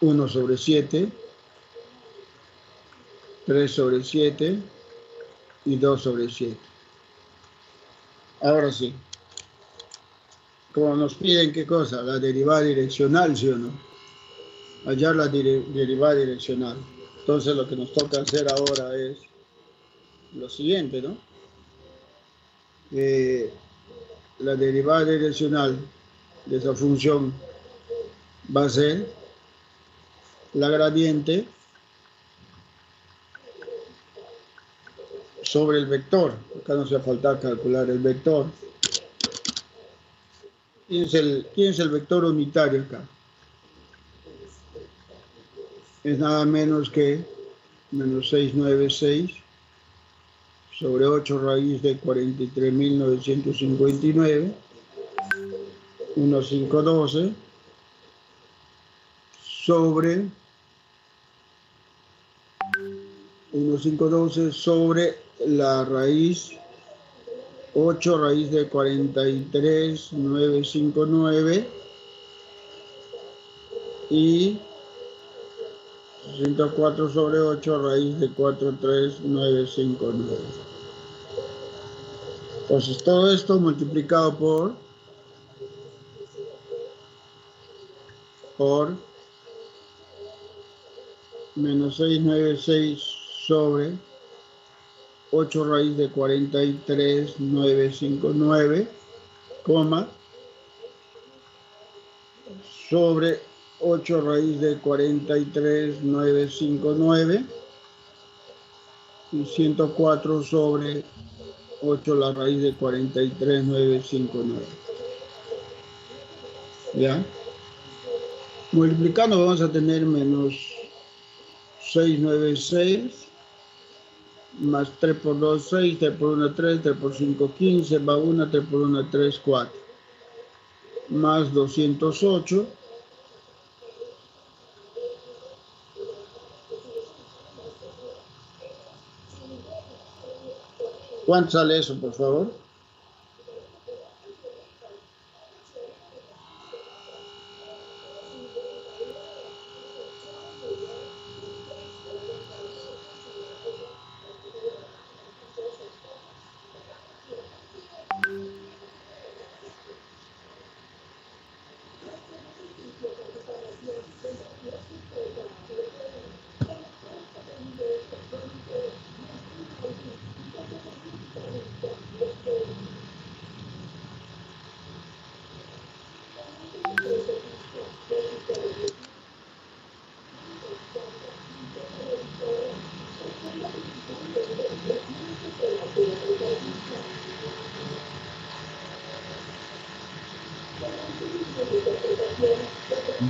1 sobre 7, 3 sobre 7 y 2 sobre 7. Ahora sí. Como nos piden, ¿qué cosa? La derivada direccional, ¿sí o no? Hallar la derivada direccional. Entonces lo que nos toca hacer ahora es lo siguiente, ¿no? La derivada direccional de esa función va a ser la gradiente sobre el vector. Acá no se va a faltar calcular el vector. ¿Quién es el vector unitario acá? Es nada menos que menos 696 sobre 8 raíz de 43.959, 1512 sobre 1512 sobre la raíz 8 raíz de 43.959 y 104 sobre 8 raíz de 43.959. Entonces todo esto multiplicado por menos 696 sobre 8 raíz de 43.959, coma, sobre 8 raíz de 43.959 y 104 sobre 8 la raíz de 43.959. ¿Ya? Multiplicando vamos a tener menos 696 más 3 por 2, 6, 3 por 1, 3, 3 por 5, 15, va 1, 3 por 1, 3, 4, más 208, ¿cuánto sale eso, por favor?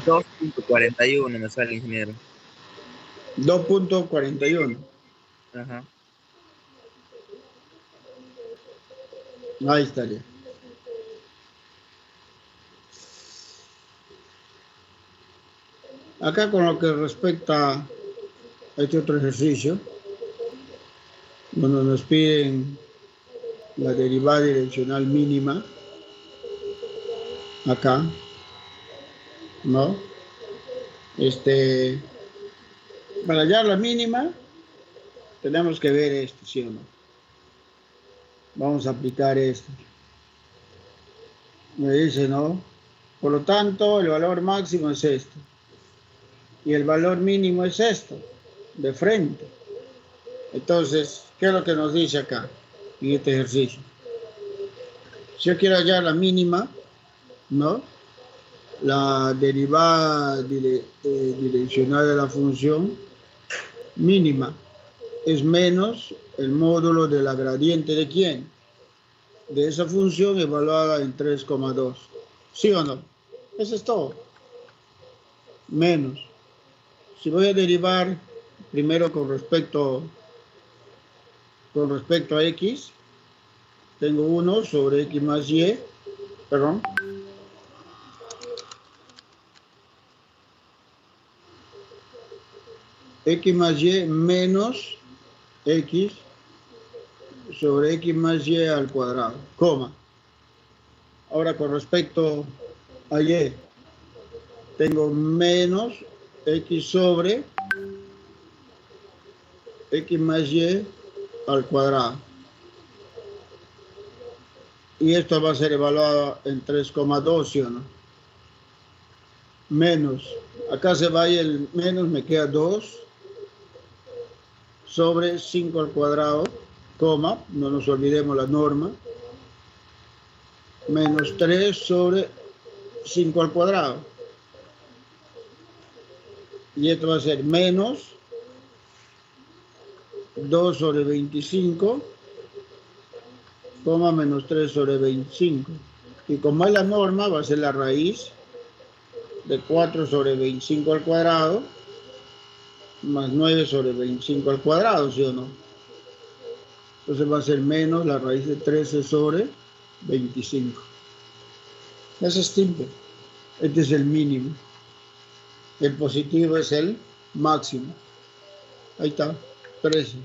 $2.41 me sale, ingeniero. 2.41. Ajá. Ahí estaría. Acá con lo que respecta a este otro ejercicio, cuando nos piden la derivada direccional mínima, acá, ¿no? Para hallar la mínima, tenemos que ver esto, ¿sí o no? Vamos a aplicar esto. Me dice, ¿no? Por lo tanto, el valor máximo es esto. Y el valor mínimo es esto, de frente. Entonces, ¿qué es lo que nos dice acá, en este ejercicio? Si yo quiero hallar la mínima, ¿no? La derivada direccional de la función mínima es menos el módulo de la gradiente de ¿quién? De esa función evaluada en 3,2. ¿Sí o no? Eso es todo. Menos. Si voy a derivar primero con respecto a x, Tengo 1 sobre x más y, perdón. X más y menos x sobre x más y al cuadrado, coma. Ahora con respecto a y, tengo menos x sobre x más y al cuadrado. Y esto va a ser evaluado en 3,2, ¿sí o no? Menos, acá se va y el menos, me queda 2 sobre 5 al cuadrado, coma, no nos olvidemos la norma, menos 3 sobre 5 al cuadrado. Y esto va a ser menos 2 sobre 25, coma, menos 3 sobre 25. Y como es la norma, va a ser la raíz de 4 sobre 25 al cuadrado, más 9 sobre 25 al cuadrado, ¿sí o no? Entonces va a ser menos la raíz de 13 sobre 25. Eso es simple. Este es el mínimo. El positivo es el máximo. Ahí está, 13.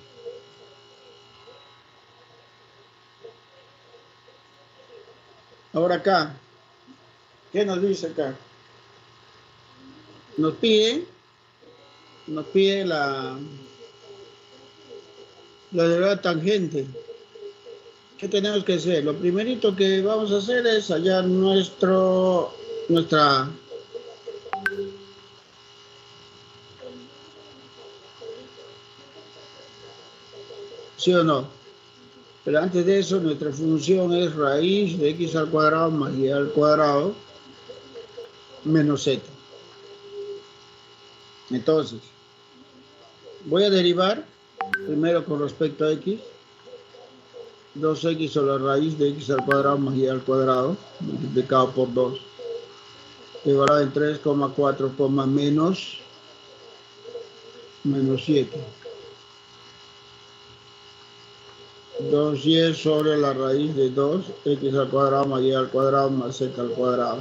Ahora acá, ¿qué nos dice acá? Nos pide la derivada tangente. ¿Qué tenemos que hacer? Lo primerito que vamos a hacer es hallar nuestra, ¿sí o no? Pero antes de eso, nuestra función es raíz de x al cuadrado más y al cuadrado menos z. Entonces, voy a derivar primero con respecto a x. 2x sobre la raíz de x al cuadrado más y al cuadrado multiplicado por 2. Igual en 3,4, menos 7. 2y sobre la raíz de 2x al cuadrado más y al cuadrado más z al cuadrado.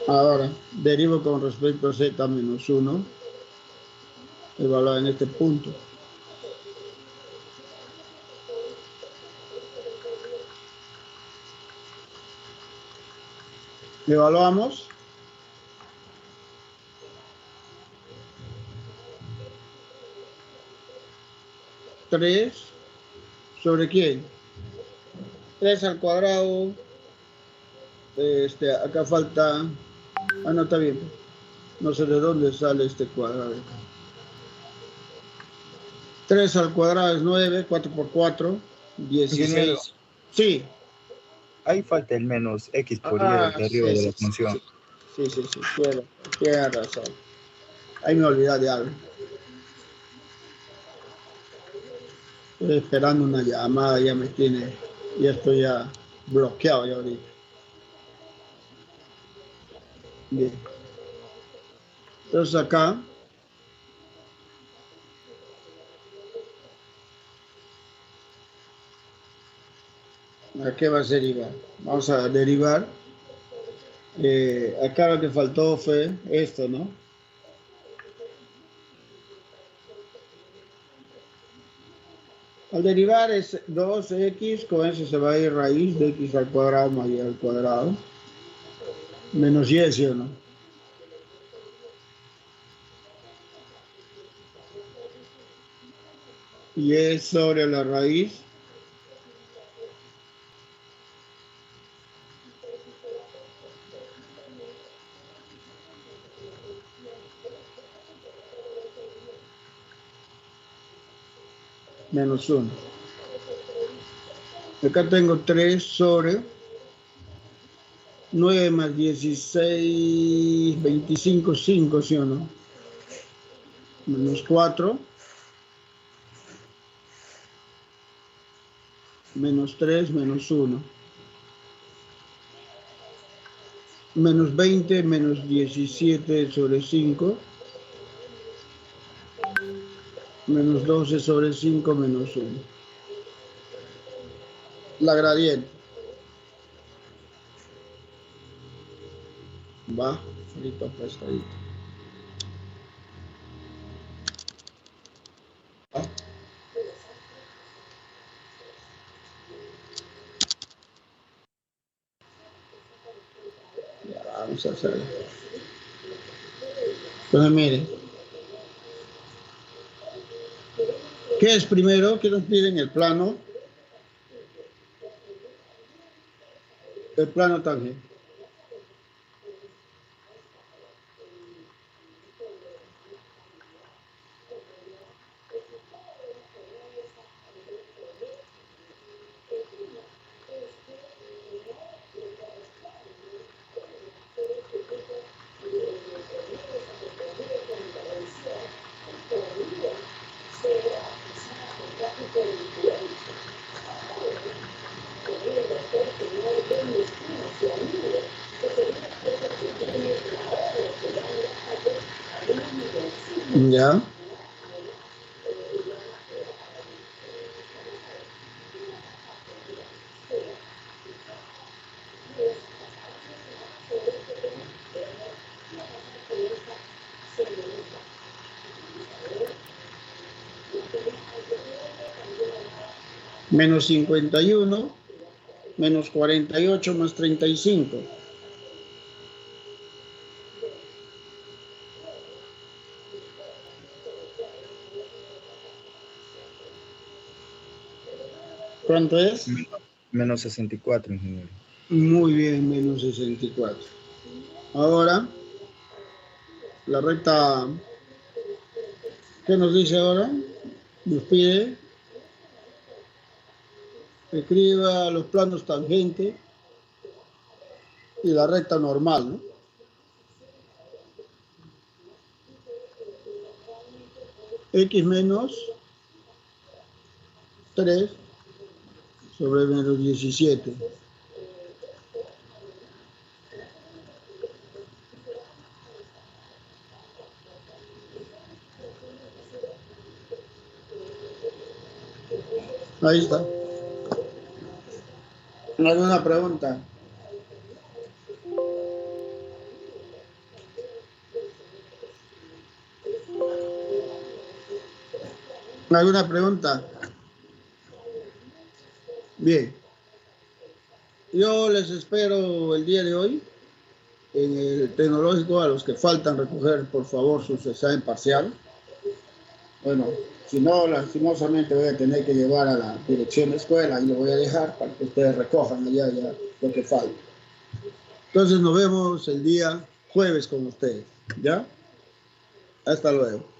Ahora, derivo con respecto a z menos 1, evaluado en este punto. Evaluamos. ¿3 sobre quién? 3 al cuadrado. Acá falta... Ah, no, está bien. No sé de dónde sale este cuadrado. 3 al cuadrado es 9, 4 por 4, 16. Ingeniero. Sí. Ahí falta el menos x por y de arriba de la función. Sí, tiene razón. Ahí me olvidé de algo. Estoy esperando una llamada, ya estoy ya bloqueado ya ahorita. Bien. Entonces acá ¿a qué va a ser derivar? Vamos a derivar. Acá lo que faltó fue esto, ¿no? Al derivar es 2x, con eso se va a ir raíz de x al cuadrado más y al cuadrado. Menos y, ¿sí o no? Y es sobre la raíz menos 1. Acá tengo 3 sobre 9 más 16, 25, 5, ¿sí o no? Menos 4. Menos 3, menos 1. Menos 20, menos 17 sobre 5. Menos 12 sobre 5 menos 1. La gradiente. Va, frito apretadito. ¿Va? Ya, vamos a hacer. Entonces, miren. ¿Qué es primero? ¿Qué nos piden el plano? El plano tangente. Ya. Menos 51, menos 48 más 35. ¿Cuánto es? Menos 64, ingeniero. Muy bien, menos 64. Ahora, la recta, ¿qué nos dice ahora? Nos pide, escriba los planos tangentes y la recta normal, ¿no? X menos 3 sobre menos 17. Ahí está. ¿Alguna pregunta? ¿Alguna pregunta? Bien. Yo les espero el día de hoy en el tecnológico. A los que faltan recoger, por favor, su examen parcial. Bueno, si no, lastimosamente voy a tener que llevar a la dirección de escuela y lo voy a dejar para que ustedes recojan allá ya lo que falta. Entonces nos vemos el día jueves con ustedes, ¿ya? Hasta luego.